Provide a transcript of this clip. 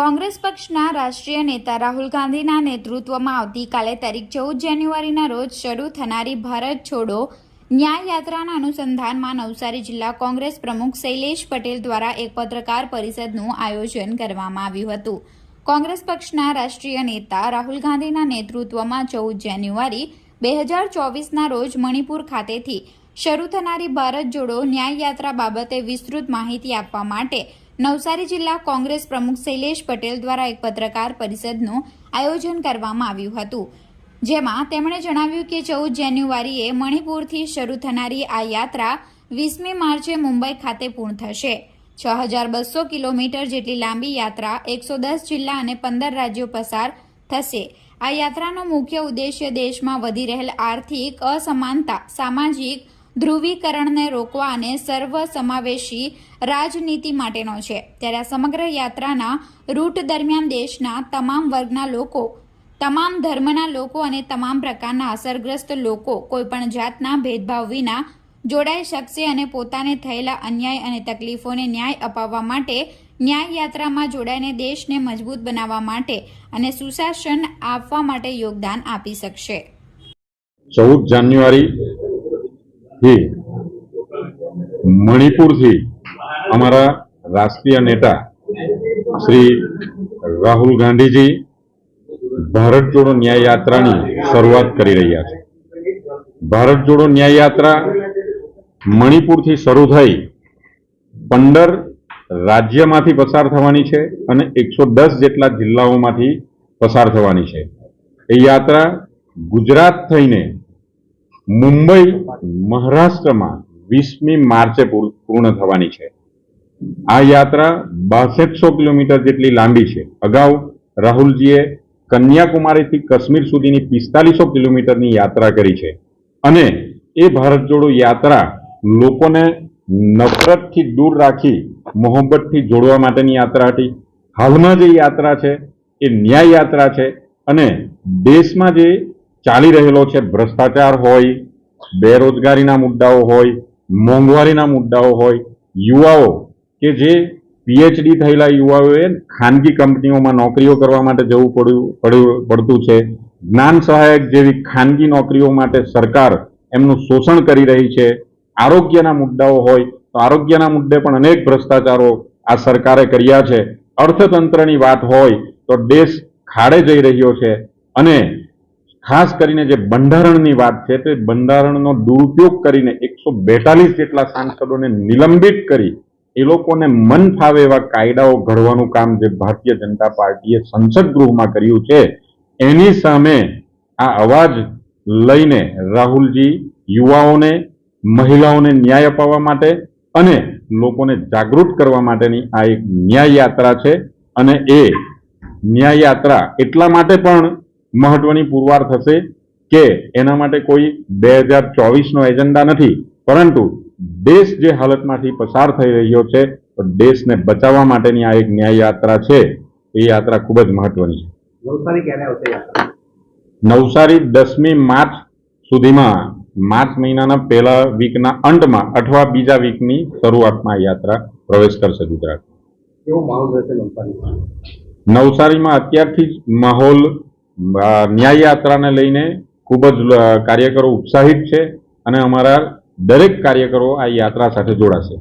કોંગ્રેસ પક્ષના રાષ્ટ્રીય નેતા રાહુલ ગાંધીના નેતૃત્વમાં આવતીકાલે તારીખ 14 જાન્યુઆરીના રોજ શરૂ થનારી ભારત છોડો ન્યાય યાત્રાના અનુસંધાનમાં નવસારી જિલ્લા કોંગ્રેસ પ્રમુખ શૈલેષ પટેલ દ્વારા એક પત્રકાર પરિષદનું આયોજન કરવામાં આવ્યું હતું। કોંગ્રેસ પક્ષના રાષ્ટ્રીય નેતા રાહુલ ગાંધીના નેતૃત્વમાં 14 જાન્યુઆરી 2024ના રોજ મણિપુર ખાતેથી શરૂ થનારી ભારત જોડો ન્યાય યાત્રા બાબતે વિસ્તૃત માહિતી આપવા માટે નવસારી જિલ્લા કોંગ્રેસ પ્રમુખ શૈલેષ પટેલ દ્વારા એક પત્રકાર પરિષદનું આયોજન કરવામાં આવ્યું હતું, જેમાં તેમણે જણાવ્યું કે 14 જાન્યુઆરીએ મણિપુરથી શરૂ થનારી આ યાત્રા 20મી માર્ચે મુંબઈ ખાતે પૂર્ણ થશે। 6200 કિલોમીટર જેટલી લાંબી યાત્રા 110 જિલ્લા અને 15 રાજ્યો પસાર થશે। આ યાત્રાનો મુખ્ય ઉદ્દેશ્ય દેશમાં વધી રહેલ આર્થિક અસમાનતા, સામાજિક ધ્રુવીકરણને રોકવા અને સર્વસમાવેશી રાજનીતિ માટેનો છે। ત્યારે આ સમગ્ર યાત્રાના રૂટ દરમિયાન દેશના તમામ વર્ગના લોકો, તમામ ધર્મના લોકો અને તમામ પ્રકારના અસરગ્રસ્ત લોકો કોઈપણ જાતના ભેદભાવ વિના જોડાઈ શકશે અને પોતાને થયેલા અન્યાય અને તકલીફોને ન્યાય અપાવવા માટે ન્યાય યાત્રામાં જોડાઈને દેશને મજબૂત બનાવવા માટે અને સુશાસન આપવા માટે યોગદાન આપી શકશે। 14 જાન્યુઆરી થી मणिपुर थी हमारा राष्ट्रीय नेता श्री राहुल गांधी जी भारत जोड़ो न्याय यात्रा की शुरुआत करी रह्या छे। भारत जोड़ो न्याय यात्रा मणिपुर थी शुरू थई 15 राज्य मांथी पसार थवानी छे अने 110 जेटला जिल्लाओमांथी पसार थवानी छे। ए यात्रा गुजरात थईने मुंबई महाराष्ट्र में 20મી मार्चे पूर्ण थवानी छे। आ यात्रा 6200 किलोमीटर जेटली लांबी छे। अगाऊ राहुलजीए कन्याकुमारी थी कश्मीर सुधीनी 4500 किलोमीटरनी यात्रा करी छे अने ए भारत जोड़ो यात्रा लोकोने नफरतथी दूर राखी मोहब्बतथी जोड़वा माटेनी यात्रा हती। हालमां जे यात्रा छे ए न्याय यात्रा छे अने देशमां जे चाली रहेलो छे भ्रष्टाचार होय, बेरोजगारीना मुद्दाओ होय, मोंघवारीना मुद्दाओ होय, युवाओ के जे पीएचडी थयेला युवाओए खानगी कंपनीओमां नौकरीओ करवा माटे जवुं पड़तुं छे। ज्ञान सहायक जेवी खानगी नौकरीओ माटे सरकार एमनुं शोषण करी रही छे। आरोग्यना मुद्दाओ होय तो आरोग्यना मुद्दे पण अनेक भ्रष्टाचारो आ सरकारे कर्या छे। अर्थतंत्रनी वात होय तो देश खाड़े जई रह्यो छे अने खास करीने जे बंधारणनी वात छे ते बंधारणनो दुरुपयोग करीने 142 जेटला सांसदोने निलंबित करी ए लोकोने मन फावे एवा कायदाओ घडवानुं काम जे भारतीय जनता पार्टीए संसद गृहमां कर्युं छे एनी सामे आ अवाज लईने राहुलजी युवाओने, महिलाओने न्याय अपाववा माटे अने लोकोने जागृत करवा माटेनी आ एक न्याय यात्रा छे अने ए न्याय यात्रा एटला माटे पण महत्वनी पुरवार थशे के एना माटे कोई 2024 नो एजेंडा नहीं, परंतु देश जे हालतमांथी पसार थई रह्यो छे तो देश ने बचाववा माटेनी आ एक न्याय यात्रा छे। ए यात्रा खूब ज महत्वनी छे। नवसारी क्यारे आवशे यात्रा? नवसारी 10મી मार्च सुधीमां मार्च महीनाना पहला वीकना अंतमां अथवा बीजा वीकनी शरूआतमां यात्रा प्रवेश करशे गुजरात। केवो माहोल रहेशे नवसारीमां? नवसारीमां अत्यारथी ज माहोल न्याय यात्रा ने लईने खूब ज कार्यकरो उत्साहित छे अने अमारा दरेक कार्यकरो आ यात्रा साथे जोड़ाशे।